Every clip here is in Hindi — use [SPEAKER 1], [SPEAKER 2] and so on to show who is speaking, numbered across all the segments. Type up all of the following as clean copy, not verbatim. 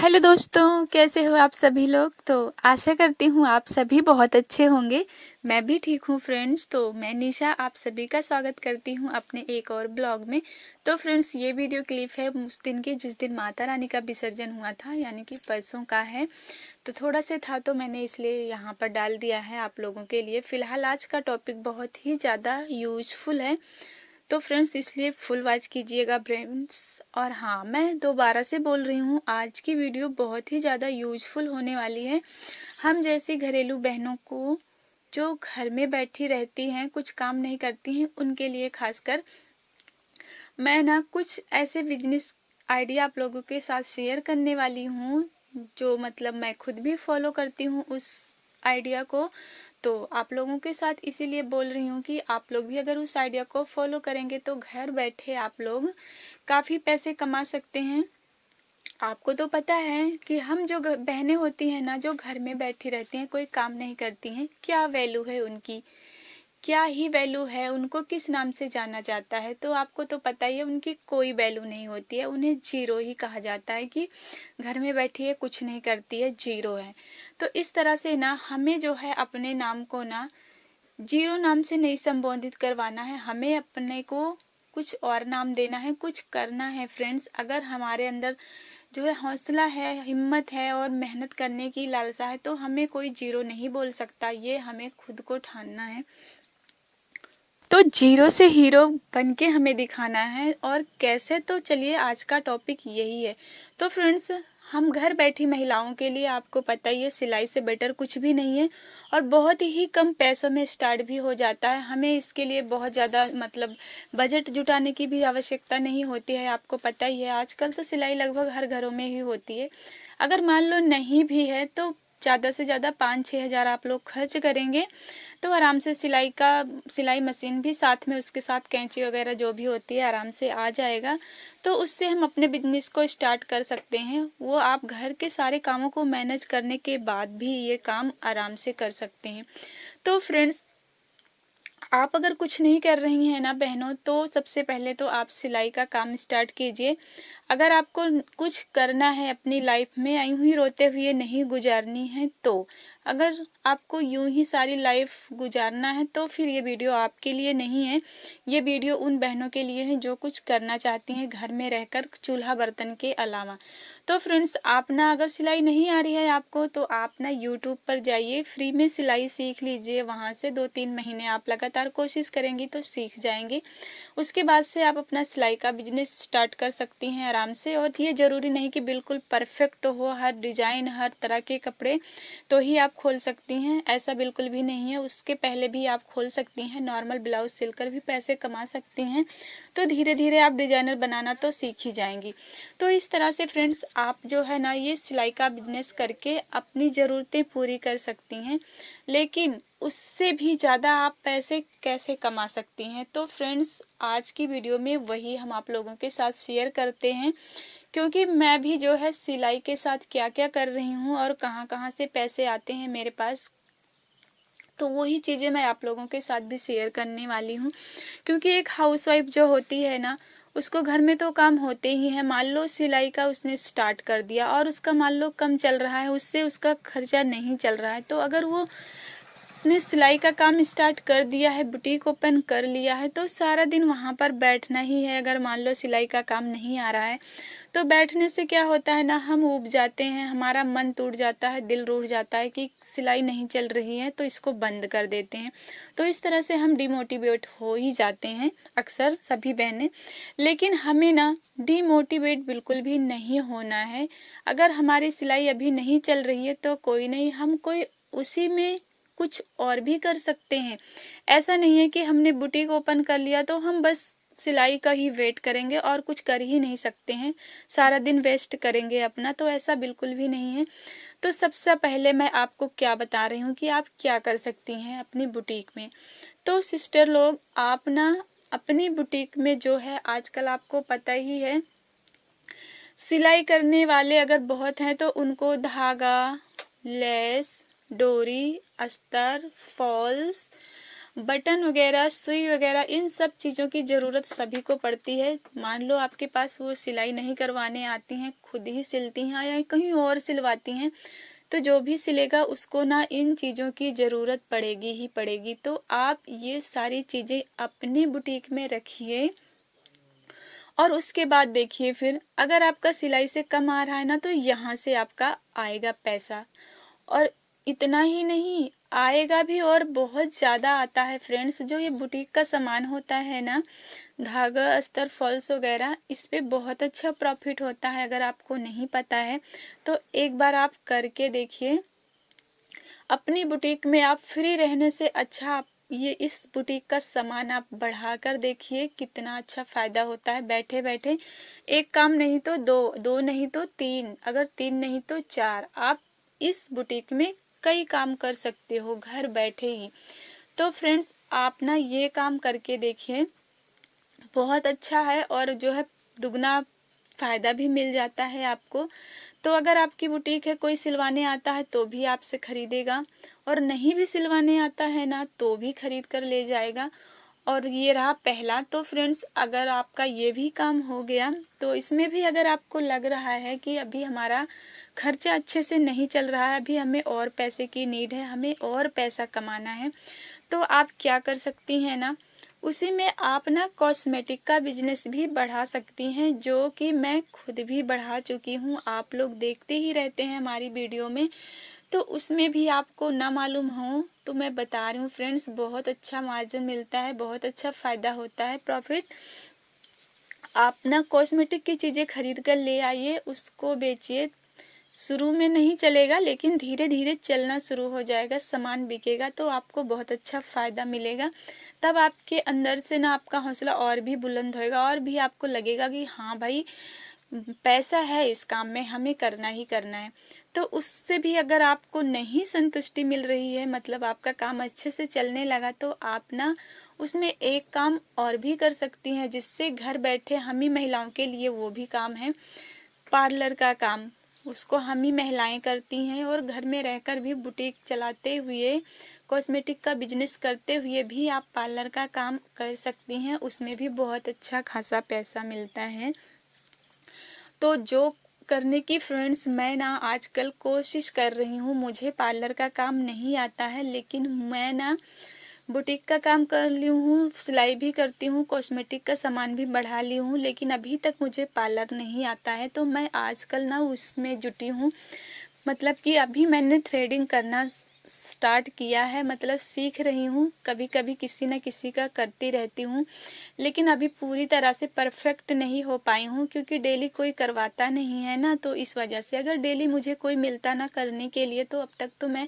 [SPEAKER 1] हेलो दोस्तों, कैसे हो आप सभी लोग। तो आशा करती हूँ आप सभी बहुत अच्छे होंगे। मैं भी ठीक हूँ फ्रेंड्स। तो मैं निशा आप सभी का स्वागत करती हूँ अपने एक और ब्लॉग में। तो फ्रेंड्स, ये वीडियो क्लिप है उस दिन की जिस दिन माता रानी का विसर्जन हुआ था, यानी कि परसों का है। तो थोड़ा से था तो मैंने इसलिए यहाँ पर डाल दिया है आप लोगों के लिए। फिलहाल आज का टॉपिक बहुत ही ज़्यादा यूजफुल है, तो फ्रेंड्स इसलिए फुल वॉच कीजिएगा फ्रेंड्स। और हाँ, मैं दोबारा से बोल रही हूँ, आज की वीडियो बहुत ही ज़्यादा यूजफुल होने वाली है। हम जैसी घरेलू बहनों को जो घर में बैठी रहती हैं, कुछ काम नहीं करती हैं, उनके लिए खासकर मैं ना कुछ ऐसे बिजनेस आइडिया आप लोगों के साथ शेयर करने वाली हूँ, जो मतलब मैं खुद भी फॉलो करती हूँ उस आइडिया को। तो आप लोगों के साथ इसीलिए बोल रही हूँ कि आप लोग भी अगर उस आइडिया को फॉलो करेंगे तो घर बैठे आप लोग काफ़ी पैसे कमा सकते हैं। आपको तो पता है कि हम जो बहनें होती हैं ना, जो घर में बैठी रहती हैं, कोई काम नहीं करती हैं, क्या वैल्यू है उनकी, क्या ही वैल्यू है, उनको किस नाम से जाना जाता है। तो आपको तो पता ही है, उनकी कोई वैल्यू नहीं होती है, उन्हें जीरो ही कहा जाता है कि घर में बैठी है, कुछ नहीं करती है, जीरो है। तो इस तरह से ना हमें जो है अपने नाम को ना जीरो नाम से नहीं संबोधित करवाना है, हमें अपने को कुछ और नाम देना है, कुछ करना है फ्रेंड्स। अगर हमारे अंदर जो है हौसला है, हिम्मत है और मेहनत करने की लालसा है, तो हमें कोई जीरो नहीं बोल सकता, ये हमें खुद को ठानना है। तो जीरो से हीरो बन के हमें दिखाना है। और कैसे, तो चलिए आज का टॉपिक यही है। तो फ्रेंड्स, हम घर बैठी महिलाओं के लिए आपको पता ही है, सिलाई से बेटर कुछ भी नहीं है और बहुत ही कम पैसों में स्टार्ट भी हो जाता है। हमें इसके लिए बहुत ज़्यादा मतलब बजट जुटाने की भी आवश्यकता नहीं होती है। आपको पता ही है, आजकल तो सिलाई लगभग हर घरों में ही होती है। अगर मान लो नहीं भी है तो ज़्यादा से ज़्यादा 5-6 हज़ार आप लोग खर्च करेंगे तो आराम से सिलाई मशीन भी साथ में, उसके साथ कैंची वगैरह जो भी होती है आराम से आ जाएगा। तो उससे हम अपने बिजनेस को स्टार्ट कर सकते हैं। वो आप घर के सारे कामों को मैनेज करने के बाद भी ये काम आराम से कर सकते हैं। तो फ्रेंड्स, आप अगर कुछ नहीं कर रही हैं ना बहनों, तो सबसे पहले तो आप सिलाई का काम स्टार्ट कीजिए। अगर आपको कुछ करना है अपनी लाइफ में, यूं ही रोते हुए नहीं गुजारनी है, तो अगर आपको यूं ही सारी लाइफ गुजारना है तो फिर ये वीडियो आपके लिए नहीं है। ये वीडियो उन बहनों के लिए है जो कुछ करना चाहती हैं घर में रहकर, चूल्हा बर्तन के अलावा। तो फ्रेंड्स, आप ना अगर सिलाई नहीं आ रही है आपको, तो आप ना यूट्यूब पर जाइए, फ्री में सिलाई सीख लीजिए। वहाँ से 2-3 महीने आप लगातार कोशिश करेंगी तो सीख जाएंगे। उसके बाद से आप अपना सिलाई का बिजनेस स्टार्ट कर सकती हैं आराम से। और ये ज़रूरी नहीं कि बिल्कुल परफेक्ट हो हर डिज़ाइन, हर तरह के कपड़े तो ही आप खोल सकती हैं, ऐसा बिल्कुल भी नहीं है। उसके पहले भी आप खोल सकती हैं, नॉर्मल ब्लाउज सिलकर भी पैसे कमा सकती हैं। तो धीरे धीरे आप डिजाइनर बनाना तो सीख ही जाएंगी। तो इस तरह से फ्रेंड्स, आप जो है ना ये सिलाई का बिजनेस करके अपनी ज़रूरतें पूरी कर सकती हैं। लेकिन उससे भी ज़्यादा आप पैसे कैसे कमा सकती हैं, तो फ्रेंड्स आज की वीडियो में वही हम आप लोगों के साथ शेयर करते हैं। क्योंकि मैं भी जो है सिलाई के साथ क्या क्या कर रही हूँ और कहाँ कहाँ से पैसे आते हैं मेरे पास, तो वही चीज़ें मैं आप लोगों के साथ भी शेयर करने वाली हूँ। क्योंकि एक हाउसवाइफ जो होती है ना, उसको घर में तो काम होते ही हैं। मान लो सिलाई का उसने स्टार्ट कर दिया और उसका मान लो कम चल रहा है, उससे उसका खर्चा नहीं चल रहा है, तो अगर वो उसने सिलाई का काम स्टार्ट कर दिया है, बुटीक ओपन कर लिया है, तो सारा दिन वहाँ पर बैठना ही है। अगर मान लो सिलाई का काम नहीं आ रहा है, तो बैठने से क्या होता है ना, हम ऊब जाते हैं, हमारा मन टूट जाता है, दिल रूठ जाता है कि सिलाई नहीं चल रही है, तो इसको बंद कर देते हैं। तो इस तरह से हम डिमोटिवेट हो ही जाते हैं अक्सर सभी बहनें। लेकिन हमें ना डिमोटिवेट बिल्कुल भी नहीं होना है। अगर हमारी सिलाई अभी नहीं चल रही है तो कोई नहीं, हम कोई उसी में कुछ और भी कर सकते हैं। ऐसा नहीं है कि हमने बुटीक ओपन कर लिया तो हम बस सिलाई का ही वेट करेंगे और कुछ कर ही नहीं सकते हैं, सारा दिन वेस्ट करेंगे अपना, तो ऐसा बिल्कुल भी नहीं है। तो सबसे पहले मैं आपको क्या बता रही हूँ कि आप क्या कर सकती हैं अपनी बुटीक में। तो सिस्टर लोग, आप ना अपनी बुटीक में जो है आजकल आपको पता ही है, सिलाई करने वाले अगर बहुत हैं तो उनको धागा, लेस, डोरी, अस्तर, फॉल्स बटन वगैरह, सुई वगैरह, इन सब चीज़ों की ज़रूरत सभी को पड़ती है। मान लो आपके पास वो सिलाई नहीं करवाने आती हैं, खुद ही सिलती हैं या कहीं और सिलवाती हैं, तो जो भी सिलेगा उसको ना इन चीज़ों की ज़रूरत पड़ेगी ही पड़ेगी। तो आप ये सारी चीज़ें अपने बुटीक में रखिए और उसके बाद देखिए फिर अगर आपका सिलाई से कम आ रहा है ना, तो यहाँ से आपका आएगा पैसा। और इतना ही नहीं आएगा भी और बहुत ज़्यादा आता है फ्रेंड्स। जो ये बुटीक का सामान होता है ना, धागा, अस्तर, फॉल्स वगैरह, इस पे बहुत अच्छा प्रॉफिट होता है। अगर आपको नहीं पता है तो एक बार आप करके देखिए। अपनी बुटीक में आप फ्री रहने से अच्छा आप ये इस बुटीक का सामान आप बढ़ाकर देखिए, कितना अच्छा फ़ायदा होता है। बैठे बैठे एक काम नहीं तो दो, दो नहीं तो तीन, अगर तीन नहीं तो चार, आप इस बुटीक में कई काम कर सकते हो घर बैठे ही। तो फ्रेंड्स आप ना ये काम करके देखिए, बहुत अच्छा है और जो है दुगना फ़ायदा भी मिल जाता है आपको। तो अगर आपकी बुटीक है, कोई सिलवाने आता है तो भी आपसे खरीदेगा, और नहीं भी सिलवाने आता है ना तो भी खरीद कर ले जाएगा। और ये रहा पहला। तो फ्रेंड्स अगर आपका ये भी काम हो गया, तो इसमें भी अगर आपको लग रहा है कि अभी हमारा खर्चा अच्छे से नहीं चल रहा है, अभी हमें और पैसे की नीड है, हमें और पैसा कमाना है, तो आप क्या कर सकती हैं ना, उसी में आप ना कॉस्मेटिक का बिजनेस भी बढ़ा सकती हैं, जो कि मैं खुद भी बढ़ा चुकी हूँ। आप लोग देखते ही रहते हैं हमारी वीडियो में, तो उसमें भी आपको ना मालूम हो तो मैं बता रही हूँ फ्रेंड्स, बहुत अच्छा मार्जिन मिलता है, बहुत अच्छा फ़ायदा होता है, प्रॉफिट। आप ना कॉस्मेटिक की चीज़ें खरीद कर ले आइए, उसको बेचिए। शुरू में नहीं चलेगा लेकिन धीरे धीरे चलना शुरू हो जाएगा, सामान बिकेगा तो आपको बहुत अच्छा फ़ायदा मिलेगा। तब आपके अंदर से ना आपका हौसला और भी बुलंद होएगा और भी आपको लगेगा कि हाँ भाई, पैसा है इस काम में, हमें करना ही करना है। तो उससे भी अगर आपको नहीं संतुष्टि मिल रही है, मतलब आपका काम अच्छे से चलने लगा, तो आप ना उसमें एक काम और भी कर सकती हैं, जिससे घर बैठे हम ही महिलाओं के लिए वो भी काम है, पार्लर का काम। उसको हम ही महिलाएं करती हैं और घर में रहकर भी बुटीक चलाते हुए, कॉस्मेटिक का बिजनेस करते हुए भी आप पार्लर का काम कर सकती हैं, उसमें भी बहुत अच्छा खासा पैसा मिलता है। तो जो करने की फ्रेंड्स मैं ना आजकल कोशिश कर रही हूँ, मुझे पार्लर का काम नहीं आता है, लेकिन मैं ना बुटीक का काम कर ली हूँ, सिलाई भी करती हूँ, कॉस्मेटिक का सामान भी बढ़ा ली हूँ, लेकिन अभी तक मुझे पार्लर नहीं आता है। तो मैं आजकल ना उसमें जुटी हूँ, मतलब कि अभी मैंने थ्रेडिंग करना स्टार्ट किया है, मतलब सीख रही हूँ, कभी कभी किसी न किसी का करती रहती हूँ, लेकिन अभी पूरी तरह से परफेक्ट नहीं हो पाई हूँ, क्योंकि डेली कोई करवाता नहीं है ना, तो इस वजह से अगर डेली मुझे कोई मिलता ना करने के लिए, तो अब तक तो मैं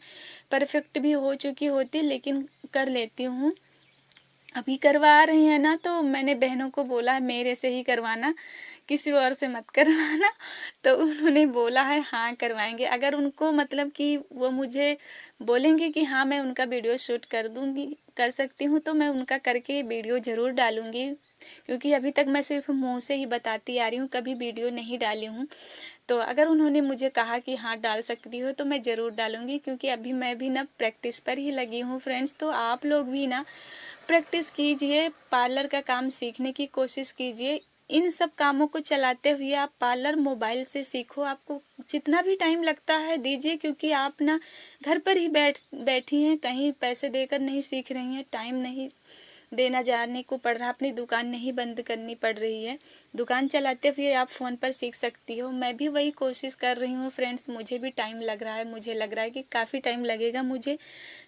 [SPEAKER 1] परफेक्ट भी हो चुकी होती, लेकिन कर लेती हूँ। अभी करवा रही हैं ना, तो मैंने बहनों को बोला है मेरे से ही करवाना, किसी और से मत करवाना। तो उन्होंने बोला है हाँ करवाएंगे। अगर उनको मतलब कि वो मुझे बोलेंगे कि हाँ मैं उनका वीडियो शूट कर दूंगी, कर सकती हूँ, तो मैं उनका करके वीडियो ज़रूर डालूंगी, क्योंकि अभी तक मैं सिर्फ मुंह से ही बताती आ रही हूँ, कभी वीडियो नहीं डाली हूँ। तो अगर उन्होंने मुझे कहा कि हाँ डाल सकती हो, तो मैं ज़रूर डालूंगी, क्योंकि अभी मैं भी ना प्रैक्टिस पर ही लगी हूँ फ्रेंड्स। तो आप लोग भी ना प्रैक्टिस कीजिए, पार्लर का काम सीखने की कोशिश कीजिए। इन सब कामों को चलाते हुए आप पार्लर मोबाइल से सीखो, आपको जितना भी टाइम लगता है दीजिए, क्योंकि आप ना घर पर ही बैठी हैं, कहीं पैसे देकर नहीं सीख रही हैं, टाइम नहीं देना जाने को पड़ रहा, अपनी दुकान नहीं बंद करनी पड़ रही है, दुकान चलाते हुए आप फ़ोन पर सीख सकती हो। मैं भी वही कोशिश कर रही हूँ फ्रेंड्स, मुझे भी टाइम लग रहा है, मुझे लग रहा है कि काफ़ी टाइम लगेगा मुझे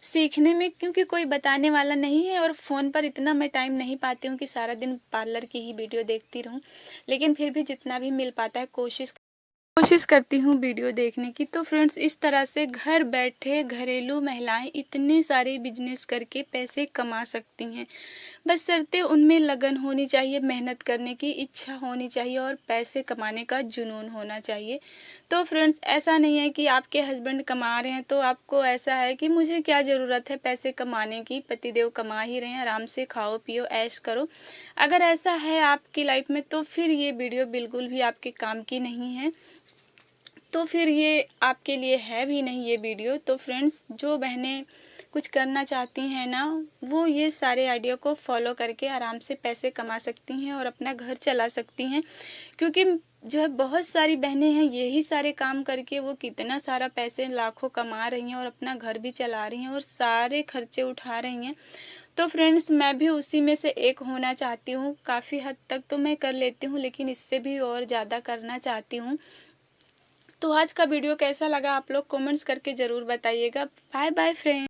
[SPEAKER 1] सीखने में, क्योंकि कोई बताने वाला नहीं है और फ़ोन पर इतना मैं टाइम नहीं पाती हूँ कि सारा दिन पार्लर की ही वीडियो देखती रहूँ। लेकिन फिर भी जितना भी मिल पाता है कोशिश करती हूँ वीडियो देखने की। तो फ्रेंड्स इस तरह से घर बैठे घरेलू महिलाएं इतने सारे बिजनेस करके पैसे कमा सकती हैं, बशर्ते उनमें लगन होनी चाहिए, मेहनत करने की इच्छा होनी चाहिए और पैसे कमाने का जुनून होना चाहिए। तो फ्रेंड्स ऐसा नहीं है कि आपके हस्बैंड कमा रहे हैं तो आपको ऐसा है कि मुझे क्या ज़रूरत है पैसे कमाने की, पतिदेव कमा ही रहे हैं, आराम से खाओ पियो ऐश करो। अगर ऐसा है आपकी लाइफ में, तो फिर ये वीडियो बिल्कुल भी आपके काम की नहीं है, तो फिर ये आपके लिए है भी नहीं ये वीडियो। तो फ्रेंड्स जो बहनें कुछ करना चाहती हैं ना, वो ये सारे आइडिया को फॉलो करके आराम से पैसे कमा सकती हैं और अपना घर चला सकती हैं। क्योंकि जो है बहुत सारी बहनें हैं, यही सारे काम करके वो कितना सारा पैसे लाखों कमा रही हैं और अपना घर भी चला रही हैं और सारे खर्चे उठा रही हैं। तो फ्रेंड्स, मैं भी उसी में से एक होना चाहती हूँ। काफ़ी हद तक तो मैं कर लेती हूँ, लेकिन इससे भी और ज़्यादा करना चाहती हूँ। तो आज का वीडियो कैसा लगा आप लोग कमेंट्स करके ज़रूर बताइएगा। Bye bye friends.